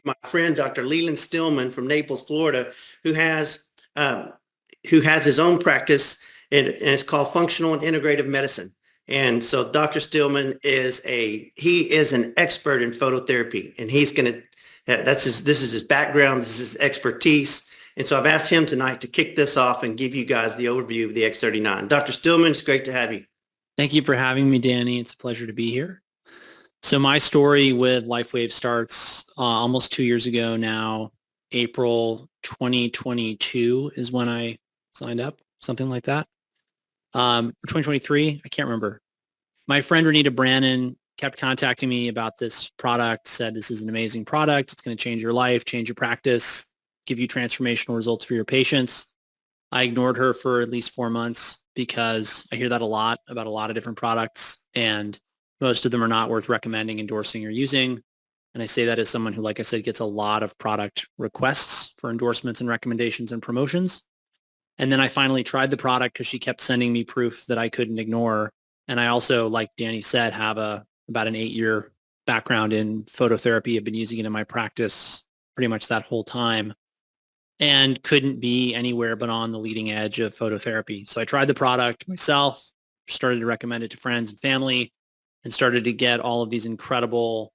My friend, Dr. Leland Stillman from Naples, Florida, who has um, who has his own practice, and it's called Functional and Integrative Medicine. And so Dr. Stillman he is an expert in phototherapy, and he's going to this is his background, this is his expertise. And so I've asked him tonight to kick this off and give you guys the overview of the X39. Dr. Stillman, it's great to have you. Thank you for having me, Danny. It's a pleasure to be here. So my story with LifeWave starts almost 2 years ago now. April 2022 is when I signed up, something like that. 2023, I can't remember. My friend Renita Brannon kept contacting me about this product, said this is an amazing product. It's going to change your life, change your practice, give you transformational results for your patients. I ignored her for at least 4 months because I hear that a lot about a lot of different products, and most of them are not worth recommending, endorsing, or using. And I say that as someone who, like I said, gets a lot of product requests for endorsements and recommendations and promotions. And then I finally tried the product because she kept sending me proof that I couldn't ignore. And I also, like Danny said, have about an 8-year background in phototherapy. I've been using it in my practice pretty much that whole time, and couldn't be anywhere but on the leading edge of phototherapy. So I tried the product myself, started to recommend it to friends and family, and started to get all of these incredible,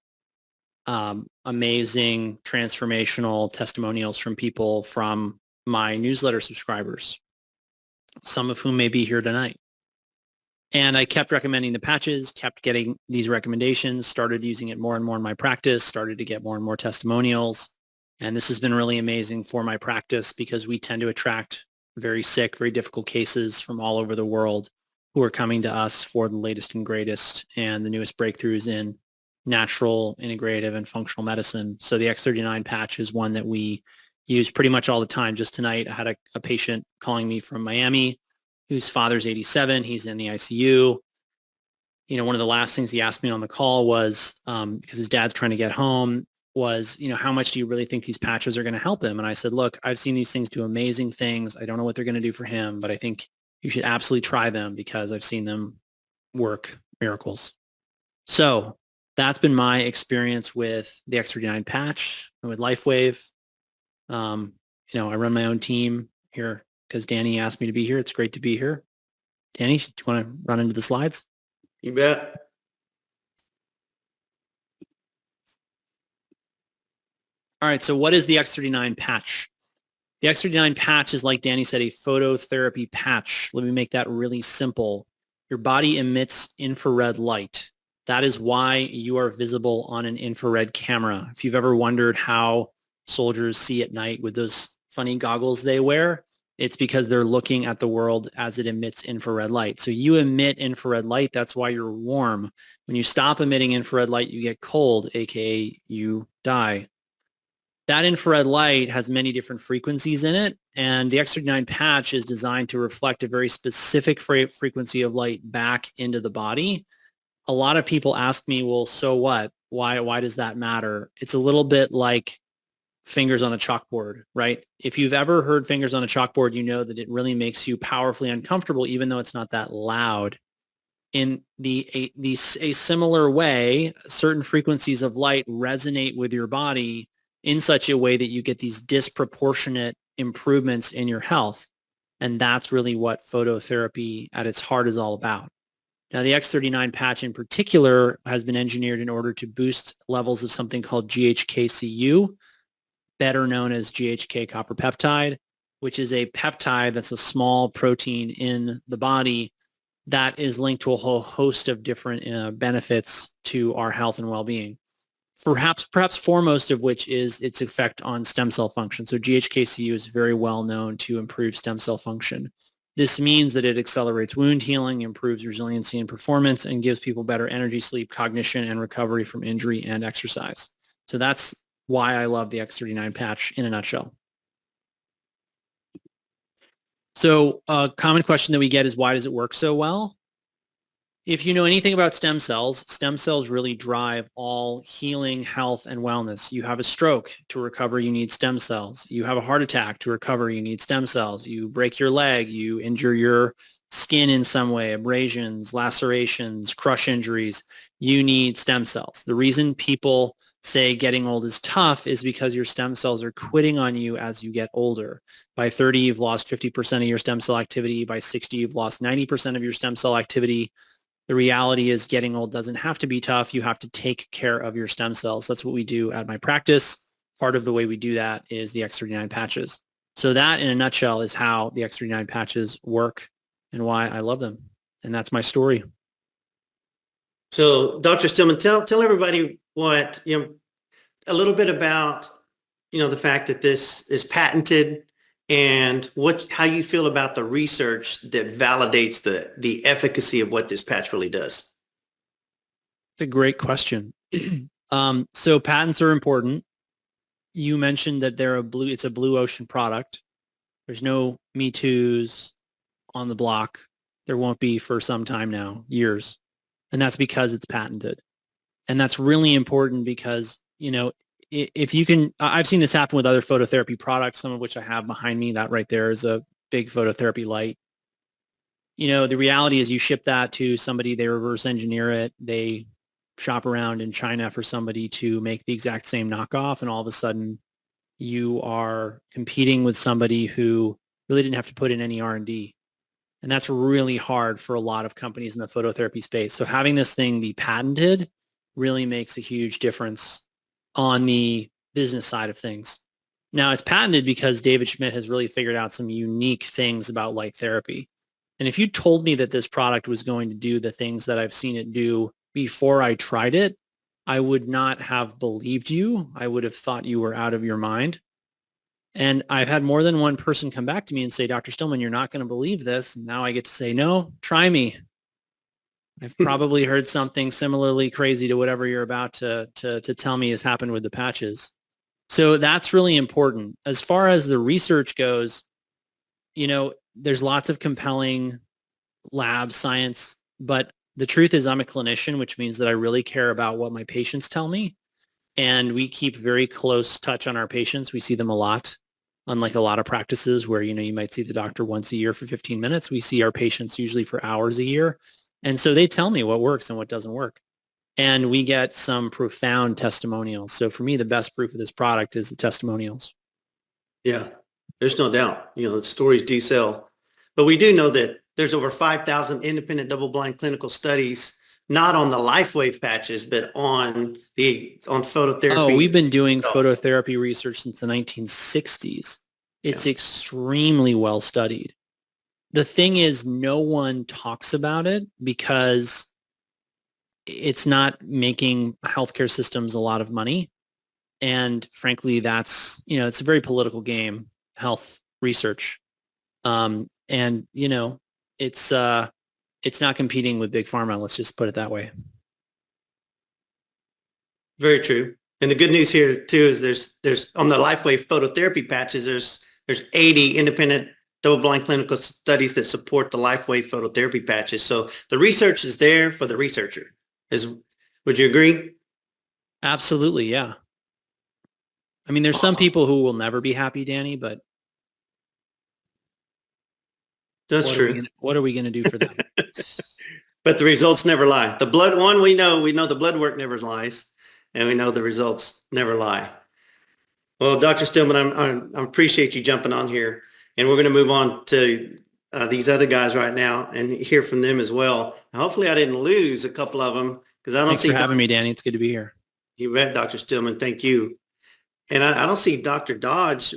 amazing, transformational testimonials from people from my newsletter subscribers, some of whom may be here tonight. And I kept recommending the patches, kept getting these recommendations, started using it more and more in my practice, started to get more and more testimonials. And this has been really amazing for my practice because we tend to attract very sick, very difficult cases from all over the world who are coming to us for the latest and greatest and the newest breakthroughs in natural, integrative, and functional medicine. So the X39 patch is one that we use pretty much all the time. Just tonight, I had a patient calling me from Miami whose father's 87. He's in the ICU. You know, one of the last things he asked me on the call was, because his dad's trying to get home, was, how much do you really think these patches are going to help him? And I said, look, I've seen these things do amazing things. I don't know what they're going to do for him, but I think you should absolutely try them because I've seen them work miracles. So that's been my experience with the X39 patch and with LifeWave. I run my own team here because Danny asked me to be here. It's great to be here. Danny, do you want to run into the slides? You bet. All right, so what is the X39 patch? The X39 patch is, like Danny said, a phototherapy patch. Let me make that really simple. Your body emits infrared light. That is why you are visible on an infrared camera. If you've ever wondered how soldiers see at night with those funny goggles they wear, it's because they're looking at the world as it emits infrared light. So you emit infrared light. That's why you're warm. When you stop emitting infrared light, you get cold, aka you die. That infrared light has many different frequencies in it, and the X39 patch is designed to reflect a very specific frequency of light back into the body. A lot of people ask me, well, so what? Why does that matter? It's a little bit like fingers on a chalkboard, right? If you've ever heard fingers on a chalkboard, you know that it really makes you powerfully uncomfortable, even though it's not that loud. In a similar way, certain frequencies of light resonate with your body in such a way that you get these disproportionate improvements in your health. And that's really what phototherapy at its heart is all about. Now, the X39 patch in particular has been engineered in order to boost levels of something called GHKCU, better known as GHK copper peptide, which is a peptide that's a small protein in the body that is linked to a whole host of different benefits to our health and well-being. Perhaps foremost of which is its effect on stem cell function. So GHKCU is very well known to improve stem cell function. This means that it accelerates wound healing, improves resiliency and performance, and gives people better energy, sleep, cognition, and recovery from injury and exercise. So that's why I love the X39 patch in a nutshell. So a common question that we get is, why does it work so well? If you know anything about stem cells really drive all healing, health, and wellness. You have a stroke, to recover, you need stem cells. You have a heart attack, to recover, you need stem cells. You break your leg, you injure your skin in some way, abrasions, lacerations, crush injuries, you need stem cells. The reason people say getting old is tough is because your stem cells are quitting on you as you get older. By 30, you've lost 50% of your stem cell activity. By 60, you've lost 90% of your stem cell activity. The reality is getting old doesn't have to be tough. You have to take care of your stem cells. That's what we do at my practice. Part of the way we do that is the X39 patches. So that in a nutshell is how the X39 patches work and why I love them. And that's my story. So Dr. Stillman, tell everybody what, a little bit about, the fact that this is patented and how you feel about the research that validates the efficacy of what this patch really does. It's a great question. So patents are important. You mentioned that it's a blue ocean product. There's no Me Too's on the block. There won't be for some time now, years. And that's because it's patented. And that's really important because, if you can, I've seen this happen with other phototherapy products, some of which I have behind me. That right there is a big phototherapy light. The reality is you ship that to somebody, they reverse engineer it, they shop around in China for somebody to make the exact same knockoff, and all of a sudden you are competing with somebody who really didn't have to put in any R&D. And that's really hard for a lot of companies in the phototherapy space. So having this thing be patented really makes a huge difference on the business side of things. Now, it's patented because David Schmidt has really figured out some unique things about light therapy. And if you told me that this product was going to do the things that I've seen it do before I tried it, I would not have believed you. I would have thought you were out of your mind. And I've had more than one person come back to me and say, Dr. Stillman, you're not going to believe this. And now I get to say, no, try me. I've probably heard something similarly crazy to whatever you're about to tell me has happened with the patches. So that's really important. As far as the research goes, there's lots of compelling lab science, but the truth is I'm a clinician, which means that I really care about what my patients tell me. And we keep very close touch on our patients. We see them a lot. Unlike a lot of practices where, you might see the doctor once a year for 15 minutes, we see our patients usually for hours a year. And so they tell me what works and what doesn't work. And we get some profound testimonials. So for me, the best proof of this product is the testimonials. Yeah, there's no doubt, the stories do sell. But we do know that there's over 5,000 independent double-blind clinical studies, not on the LifeWave patches, but on phototherapy. Oh, we've been doing phototherapy research since the 1960s. It's extremely well studied. The thing is, no one talks about it because it's not making healthcare systems a lot of money. And frankly, that's, it's a very political game, health research. It's not competing with big pharma. Let's just put it that way. Very true. And the good news here too is there's on the LifeWave phototherapy patches, there's 80 independent double-blind clinical studies that support the LifeWave phototherapy patches. So the research is there for the researcher. Would you agree? Absolutely, yeah. I mean, there's some people who will never be happy, Danny, but that's true. What are we going to do for them? But the results never lie. The blood one, we know the blood work never lies, and we know the results never lie. Well, Dr. Stillman, I appreciate you jumping on here, and we're going to move on to these other guys right now and hear from them as well. Hopefully, I didn't lose a couple of them because I don't see. Thanks for having me, Danny. It's good to be here. You bet, Dr. Stillman. Thank you. And I don't see Dr. Dodge.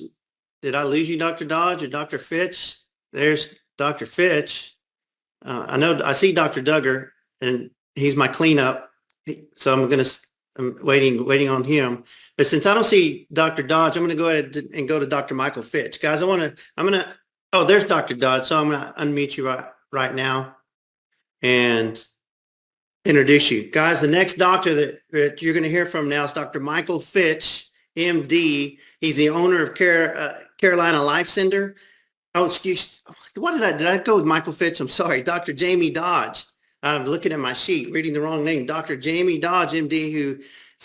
Did I lose you, Dr. Dodge or Dr. Fitch? There's Dr. Fitch. I know I see Dr. Duggar, and he's my cleanup. So I'm waiting on him. But since I don't see Dr. Dodge, I'm going to go ahead and go to Dr. Michael Fitch. Guys, oh, there's Dr. Dodge. So I'm going to unmute you right now and introduce you. Guys, the next doctor that you're going to hear from now is Dr. Michael Fitch, MD. He's the owner of Carolina Life Center. Oh, excuse. What did I go with Michael Fitch? I'm sorry. Dr. Jamie Dodge. I'm looking at my sheet, reading the wrong name. Dr. Jamie Dodge, MD, who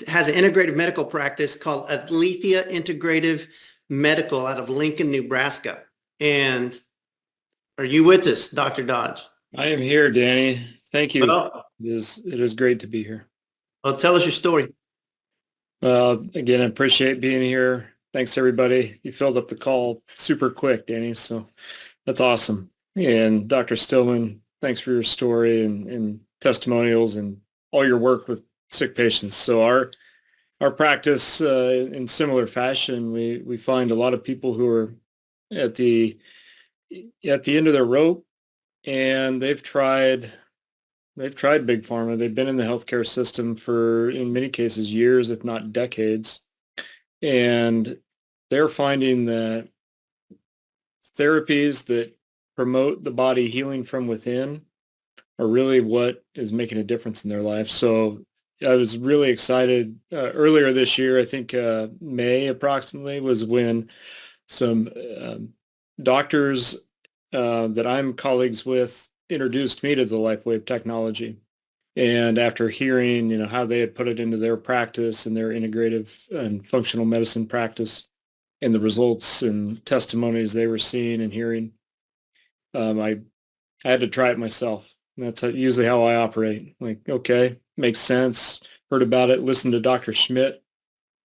has an integrative medical practice called Alethea Integrative Medical out of Lincoln, Nebraska. And Are you with us, Dr. Dodge? I am here, Danny. Thank you. Well, It is great to be here. well, tell us your story. Again, I appreciate being here. Thanks, everybody. You filled up the call super quick, Danny, so that's awesome. And Dr. Stillman, thanks for your story and testimonials and all your work with sick patients. So our practice, in similar fashion, we find a lot of people who are at the end of their rope, and they've tried big pharma. They've been in the healthcare system for, in many cases, years, if not decades. And they're finding that therapies that promote the body healing from within are really what is making a difference in their life. So I was really excited. Earlier this year, I think May approximately, was when some doctors that I'm colleagues with introduced me to the LifeWave technology. And after hearing, how they had put it into their practice and their integrative and functional medicine practice and the results and testimonies they were seeing and hearing, I had to try it myself. And that's usually how I operate. Like, okay, makes sense. Heard about it. Listened to Dr. Schmidt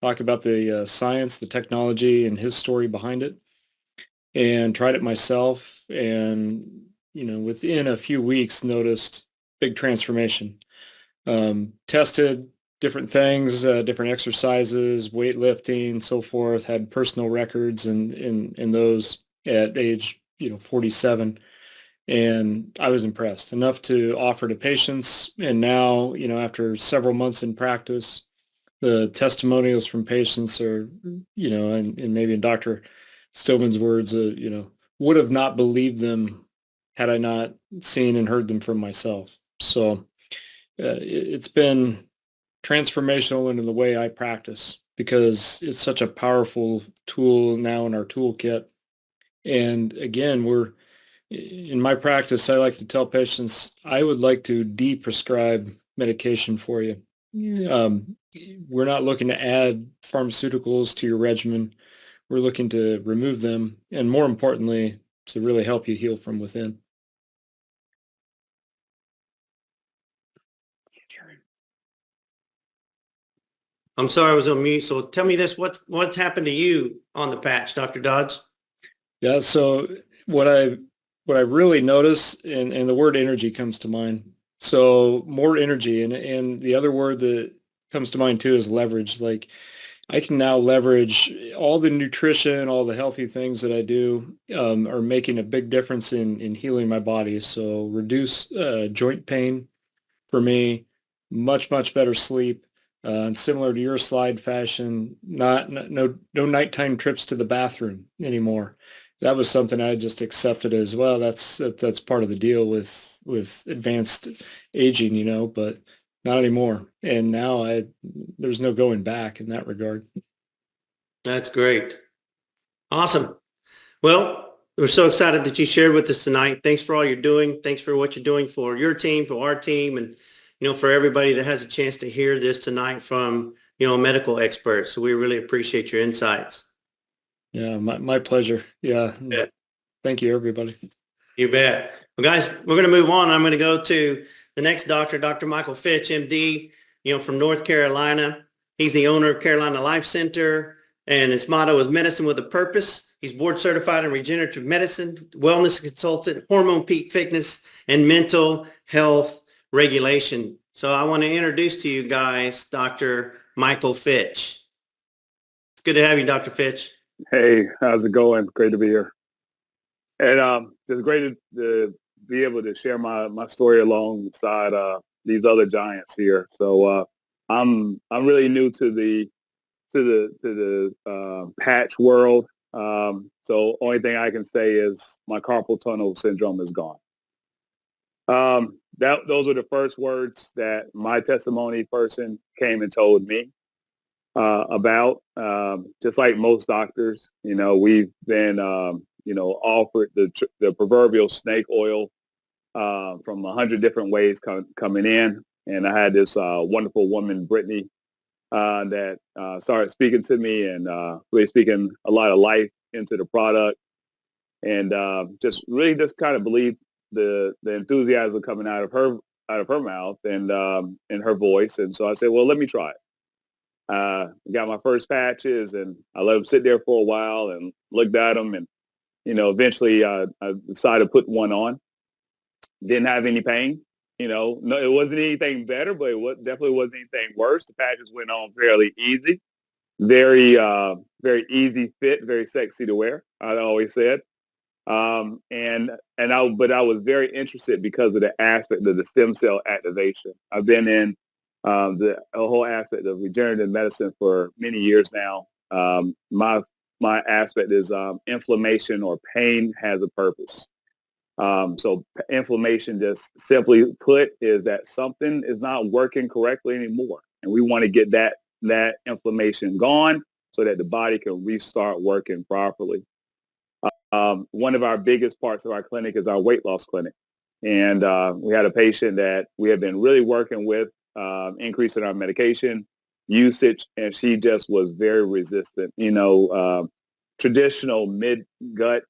talk about the science, the technology, and his story behind it, and tried it myself. And, within a few weeks, noticed big transformation. Tested different things, different exercises, weightlifting, so forth, had personal records and in those at age, 47. And I was impressed enough to offer to patients. And now, after several months in practice, the testimonials from patients are, and maybe in Dr. Stillman's words, would have not believed them had I not seen and heard them from myself. So it's been transformational in the way I practice, because it's such a powerful tool now in our toolkit. And again, in my practice, I like to tell patients, I would like to de-prescribe medication for you. We're not looking to add pharmaceuticals to your regimen. We're looking to remove them, and more importantly, to really help you heal from within. I'm sorry I was on mute. So tell me this, what's happened to you on the patch, Dr. Dodge? Yeah, so what I really notice, and the word energy comes to mind. So more energy, and the other word that comes to mind too is leverage. Like, I can now leverage all the nutrition, all the healthy things that I do, are making a big difference in healing my body. So reduce joint pain for me, much better sleep. And similar to your slide fashion, no nighttime trips to the bathroom anymore. That was something I just accepted as well. That's part of the deal with advanced aging, but not anymore. And now there's no going back in that regard. That's great. Awesome. Well, we're so excited that you shared with us tonight. Thanks for all you're doing. Thanks for what you're doing for your team, for our team, and, for everybody that has a chance to hear this tonight from, a medical expert. So we really appreciate your insights. Yeah, my pleasure. Yeah. Yeah. Thank you, everybody. You bet. Well, guys, we're going to move on. I'm going to go to the next doctor, Dr. Michael Fitch, MD, from North Carolina. He's the owner of Carolina Life Center, and its motto is medicine with a purpose. He's board certified in regenerative medicine, wellness consultant, hormone peak fitness, and mental health regulation. So I want to introduce to you guys Dr. Michael Fitch. It's good to have you, Dr. Fitch. Hey, how's it going? Great to be here. And just great to be able to share my story alongside these other giants here. So I'm really new to the patch world. So only thing I can say is my carpal tunnel syndrome is gone. Those were the first words that my testimony person came and told me about. Just like most doctors, we've been offered the proverbial snake oil from 100 different ways coming in. And I had this wonderful woman, Brittany, that started speaking to me and really speaking a lot of life into the product. and just really just kind of believed the enthusiasm coming out of her mouth and her voice. And so I said, well, let me try it. Got my first patches, and I let them sit there for a while and looked at them, and eventually I decided to put one on. Didn't have any pain. No, it wasn't anything better, but definitely wasn't anything worse. The patches went on fairly easy, very very easy fit, very sexy to wear. I always said, but I was very interested because of the aspect of the stem cell activation. I've been in the whole aspect of regenerative medicine for many years now. My aspect is inflammation or pain has a purpose. So inflammation, just simply put, is that something is not working correctly anymore, and we want to get that inflammation gone so that the body can restart working properly. One of our biggest parts of our clinic is our weight loss clinic, and we had a patient that we have been really working with, increasing our medication usage, and she just was very resistant. Traditional mid-gut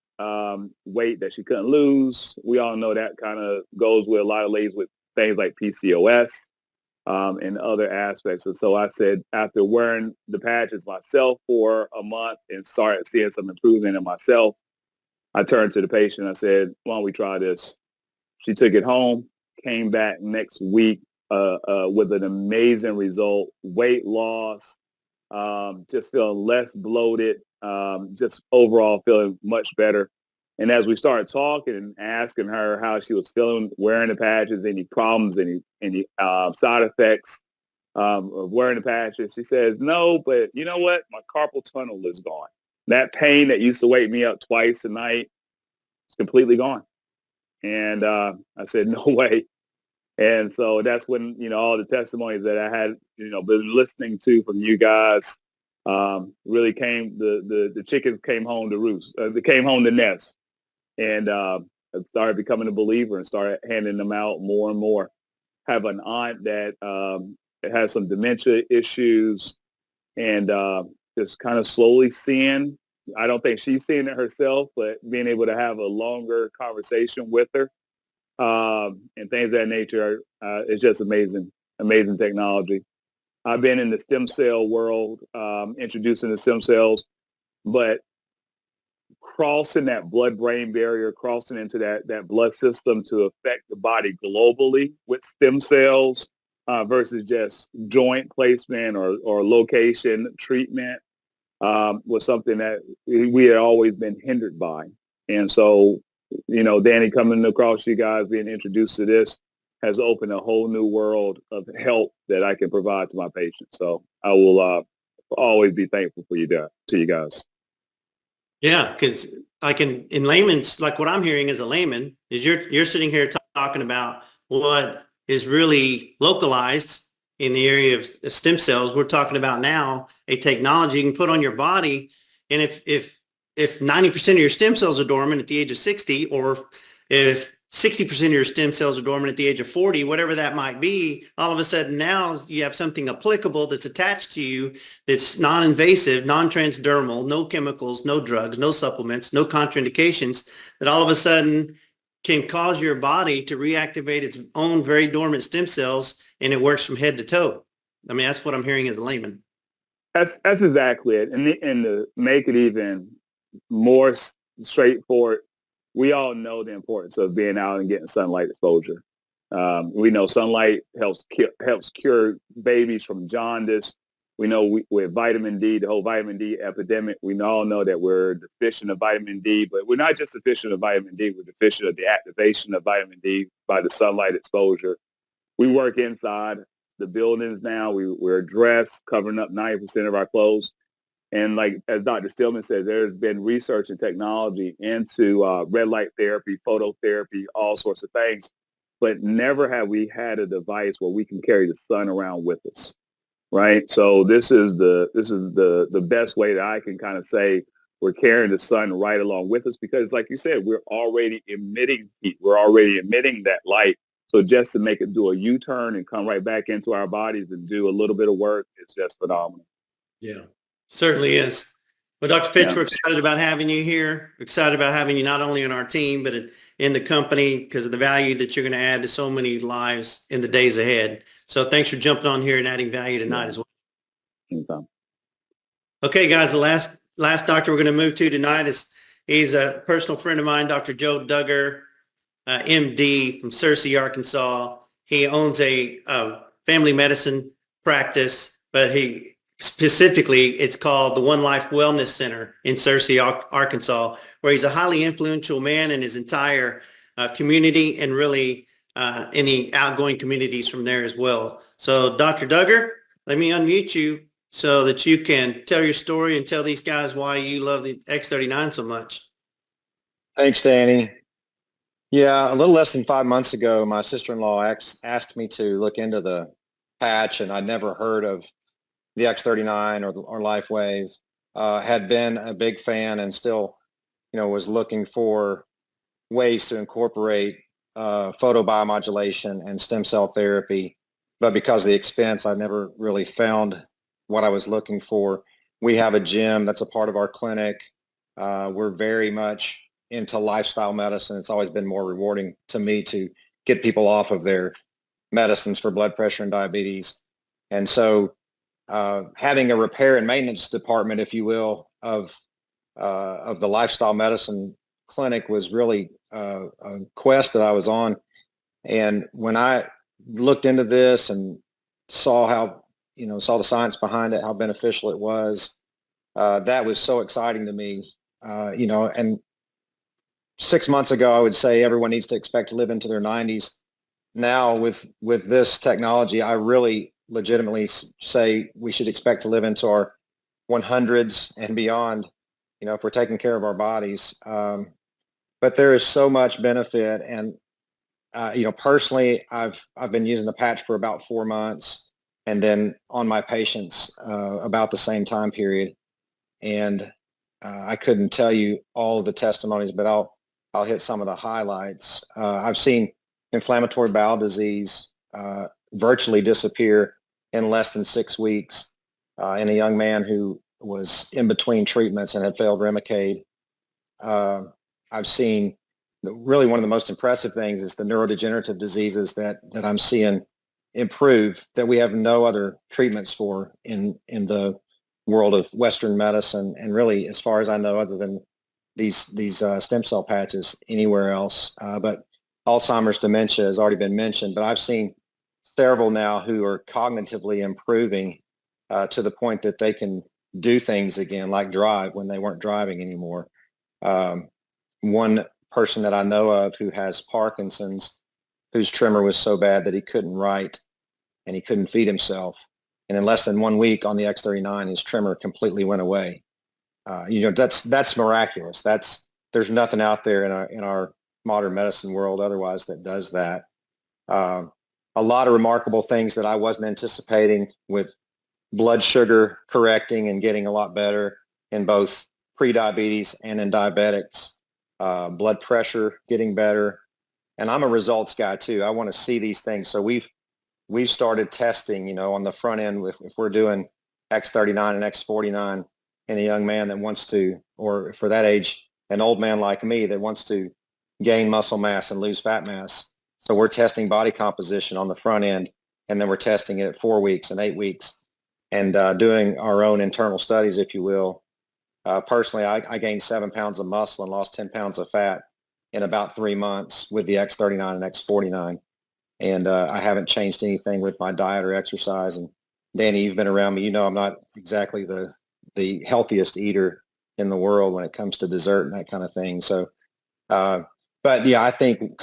weight that she couldn't lose. We all know that kind of goes with a lot of ladies with things like PCOS and other aspects. And so I said, after wearing the patches myself for a month and started seeing some improvement in myself, I turned to the patient. I said, why don't we try this? She took it home, came back next week with an amazing result, weight loss, just feeling less bloated, just overall feeling much better. And as we started talking and asking her how she was feeling wearing the patches, any problems, any side effects of wearing the patches, she says, no, but you know what? My carpal tunnel is gone. That pain that used to wake me up twice a night is completely gone. And I said, no way. And so that's when, all the testimonies that I had, been listening to from you guys really came, the chickens came home to roost. They came home to nest. And I started becoming a believer and started handing them out more and more. Have an aunt that has some dementia issues, and just kind of slowly seeing, I don't think she's seeing it herself, but being able to have a longer conversation with her and things of that nature is just amazing technology. I've been in the stem cell world, introducing the stem cells, but crossing that blood-brain barrier, crossing into that blood system to affect the body globally with stem cells versus just joint placement or location treatment was something that we had always been hindered by. And so, Danny, coming across you guys, being introduced to this has opened a whole new world of help that I can provide to my patients. So I will always be thankful for to you guys. Yeah, because like in layman's, like what I'm hearing as a layman is you're sitting here talking about what is really localized in the area of stem cells. We're talking about now a technology you can put on your body, and if 90% of your stem cells are dormant at the age of 60, or if 60% of your stem cells are dormant at the age of 40, whatever that might be, all of a sudden now you have something applicable that's attached to you that's non-invasive, non-transdermal, no chemicals, no drugs, no supplements, no contraindications, that all of a sudden can cause your body to reactivate its own very dormant stem cells, and it works from head to toe. I mean, that's what I'm hearing as a layman. That's exactly it. And to make it even more straightforward, we all know the importance of being out and getting sunlight exposure. We know sunlight helps cure babies from jaundice. We know with vitamin D, the whole vitamin D epidemic, we all know that we're deficient of vitamin D, but we're not just deficient of vitamin D, we're deficient of the activation of vitamin D by the sunlight exposure. We work inside the buildings now. We're dressed, covering up 90% of our clothes. And like, as Dr. Stillman said, there's been research and technology into red light therapy, phototherapy, all sorts of things. But never have we had a device where we can carry the sun around with us, right? So this is the best way that I can kind of say we're carrying the sun right along with us, because like you said, we're already emitting heat. We're already emitting that light. So just to make it do a U-turn and come right back into our bodies and do a little bit of work, it's just phenomenal. Yeah, certainly is. Well, Dr. Fitch, Yeah. we're excited about having you here. We're excited about having you not only in our team, but in the company because of the value that you're going to add to so many lives in the days ahead. So thanks for jumping on here and adding value tonight as well. Anytime. Okay, guys, the last doctor we're going to move to tonight he's a personal friend of mine, Dr. Joe Duggar, MD from Searcy, Arkansas. He owns a family medicine practice, but it's called the One Life Wellness Center in Searcy, Arkansas, where he's a highly influential man in his entire community and really any outgoing communities from there as well. So Dr. Duggar, let me unmute you so that you can tell your story and tell these guys why you love the X39 so much. Thanks, Danny. Yeah, a little less than 5 months ago, my sister-in-law asked me to look into the patch, and I'd never heard of the X39 or LifeWave. Had been a big fan and still, was looking for ways to incorporate photobiomodulation and stem cell therapy. But because of the expense, I never really found what I was looking for. We have a gym that's a part of our clinic. We're very much into lifestyle medicine. It's always been more rewarding to me to get people off of their medicines for blood pressure and diabetes. And so having a repair and maintenance department, if you will, of the lifestyle medicine clinic was really a quest that I was on. And when I looked into this and saw how, saw the science behind it, how beneficial it was, that was so exciting to me, and 6 months ago, I would say everyone needs to expect to live into their 90s. Now with this technology, I really legitimately say we should expect to live into our 100s and beyond, if we're taking care of our bodies. But there is so much benefit. And, personally, I've been using the patch for about 4 months and then on my patients about the same time period. And I couldn't tell you all of the testimonies, but I'll hit some of the highlights. I've seen inflammatory bowel disease virtually disappear in less than 6 weeks in a young man who was in between treatments and had failed Remicade. I've seen really one of the most impressive things is the neurodegenerative diseases that I'm seeing improve that we have no other treatments for in the world of Western medicine, and really, as far as I know, other than these stem cell patches anywhere else. But Alzheimer's dementia has already been mentioned, but I've seen several now who are cognitively improving to the point that they can do things again, like drive when they weren't driving anymore. One person that I know of who has Parkinson's, whose tremor was so bad that he couldn't write and he couldn't feed himself. And in less than 1 week on the X39, his tremor completely went away. That's miraculous. There's nothing out there in our modern medicine world otherwise that does that. A lot of remarkable things that I wasn't anticipating with blood sugar correcting and getting a lot better in both pre-diabetes and in diabetics, blood pressure getting better. And I'm a results guy too. I want to see these things. So we've started testing, on the front end if we're doing X39 and X49 in a young man that wants to, or for that age, an old man like me that wants to gain muscle mass and lose fat mass. So we're testing body composition on the front end, and then we're testing it at 4 weeks and 8 weeks and doing our own internal studies, if you will. Personally, I gained 7 pounds of muscle and lost 10 pounds of fat in about 3 months with the X39 and X49. And I haven't changed anything with my diet or exercise. And Danny, you've been around me. I'm not exactly the healthiest eater in the world when it comes to dessert and that kind of thing. So, but yeah, I think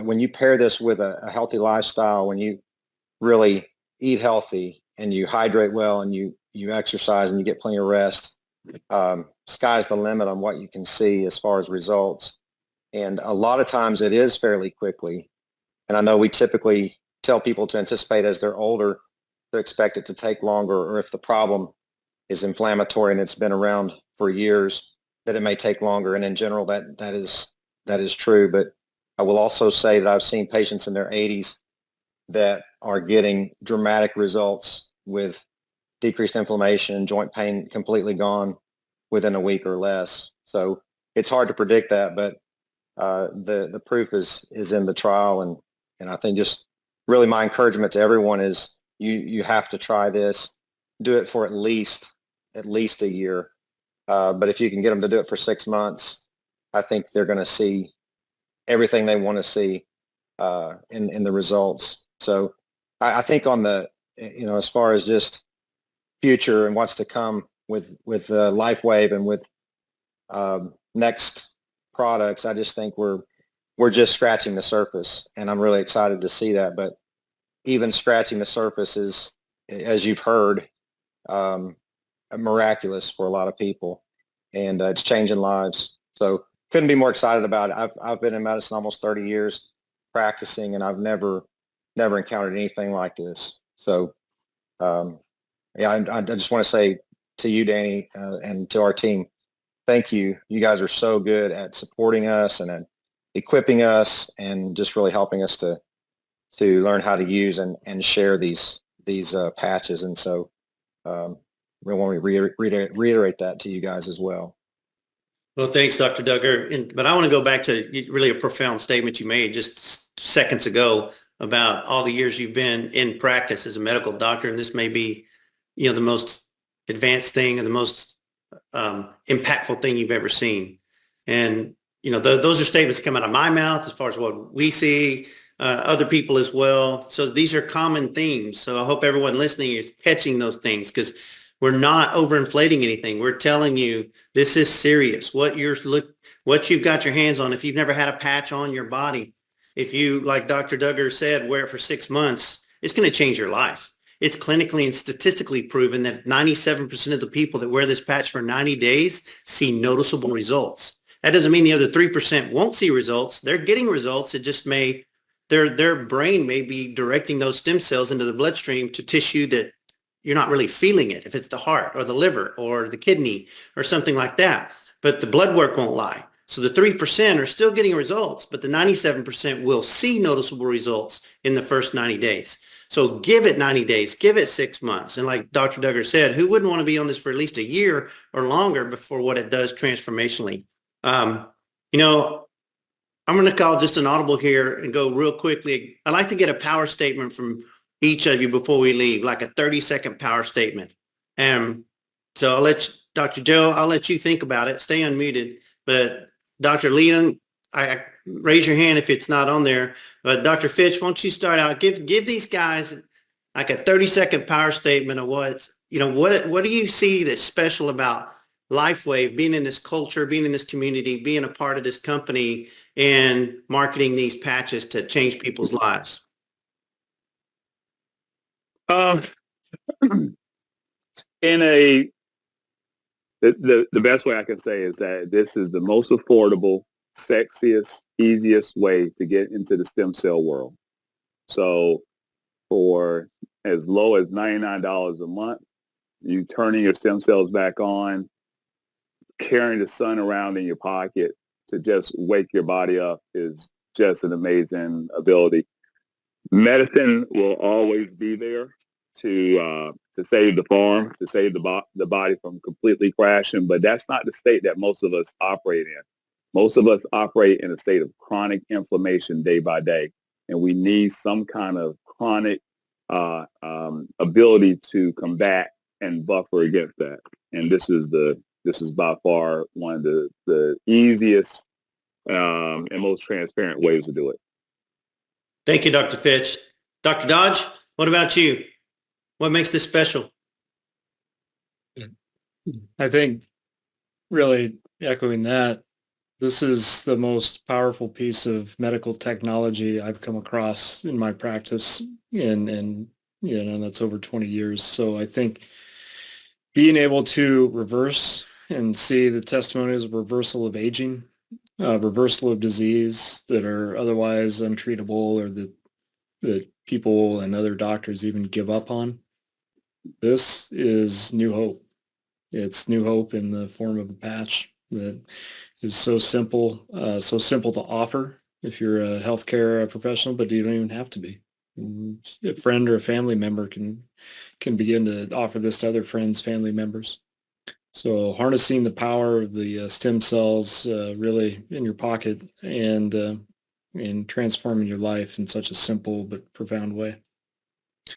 when you pair this with a healthy lifestyle, when you really eat healthy and you hydrate well and you exercise and you get plenty of rest, sky's the limit on what you can see as far as results. And a lot of times it is fairly quickly. And I know we typically tell people to anticipate as they're older to expect it to take longer, or if the problem is inflammatory and it's been around for years, that it may take longer. And in general, that is true. But I will also say that I've seen patients in their 80s that are getting dramatic results with decreased inflammation and joint pain completely gone. within a week or less. So it's hard to predict that, but the proof is in the trial, and I think just really my encouragement to everyone is you have to try this, do it for at least a year. But if you can get them to do it for 6 months, I think they're going to see everything they want to see in the results. So I think on the, as far as just future and what's to come with LifeWave and with next products, I just think we're just scratching the surface, and I'm really excited to see that. But even scratching the surface is, as you've heard, miraculous for a lot of people, and it's changing lives. So couldn't be more excited about it. I've been in medicine almost 30 years practicing, and I've never encountered anything like this. So yeah, I just want to say to you, Danny, and to our team, thank you. You guys are so good at supporting us and at equipping us and just really helping us to learn how to use and share these patches. And so we want to reiterate that to you guys as well. Well, thanks, Dr. Duggar. But I want to go back to really a profound statement you made just seconds ago about all the years you've been in practice as a medical doctor. And this may be, the most advanced thing and the most impactful thing you've ever seen. And, those are statements that come out of my mouth as far as what we see, other people as well. So these are common themes. So I hope everyone listening is catching those things, because we're not overinflating anything. We're telling you this is serious. What you've got your hands on, if you've never had a patch on your body, if you, like Dr. Duggar said, wear it for 6 months, it's going to change your life. It's clinically and statistically proven that 97% of the people that wear this patch for 90 days see noticeable results. That doesn't mean the other 3% won't see results. They're getting results. It just may, their brain may be directing those stem cells into the bloodstream to tissue that you're not really feeling it, if it's the heart or the liver or the kidney or something like that. But the blood work won't lie. So the 3% are still getting results, but the 97% will see noticeable results in the first 90 days. So give it 90 days, give it 6 months. And like Dr. Duggar said, who wouldn't want to be on this for at least a year or longer before what it does transformationally? I'm going to call just an audible here and go real quickly. I'd like to get a power statement from each of you before we leave, like a 30-second power statement. So I'll let Dr. Joe, I'll let you think about it. Stay unmuted. But Dr. Leland, I raise your hand if it's not on there. But Dr. Fitch, why don't you start out? Give these guys like a 30-second power statement of what do you see that's special about LifeWave, being in this culture, being in this community, being a part of this company, and marketing these patches to change people's lives? The best way I can say is that this is the most affordable, sexiest, easiest way to get into the stem cell world. So for as low as $99 a month, you turning your stem cells back on, carrying the sun around in your pocket to just wake your body up is just an amazing ability. Medicine will always be there to save the farm, to save the body from completely crashing, but that's not the state that most of us operate in. Most of us operate in a state of chronic inflammation day by day, and we need some kind of chronic ability to combat and buffer against that. And this is by far one of the easiest and most transparent ways to do it. Thank you, Dr. Fitch. Dr. Dodge, what about you? What makes this special? I think really echoing that, this is the most powerful piece of medical technology I've come across in my practice, and that's over 20 years. So I think being able to reverse and see the testimonies of reversal of aging, reversal of disease that are otherwise untreatable or that people and other doctors even give up on, this is new hope. It's new hope in the form of a patch that is so simple to offer if you're a healthcare professional, but you don't even have to be. A friend or a family member can begin to offer this to other friends, family members. So harnessing the power of the stem cells really in your pocket and transforming your life in such a simple but profound way.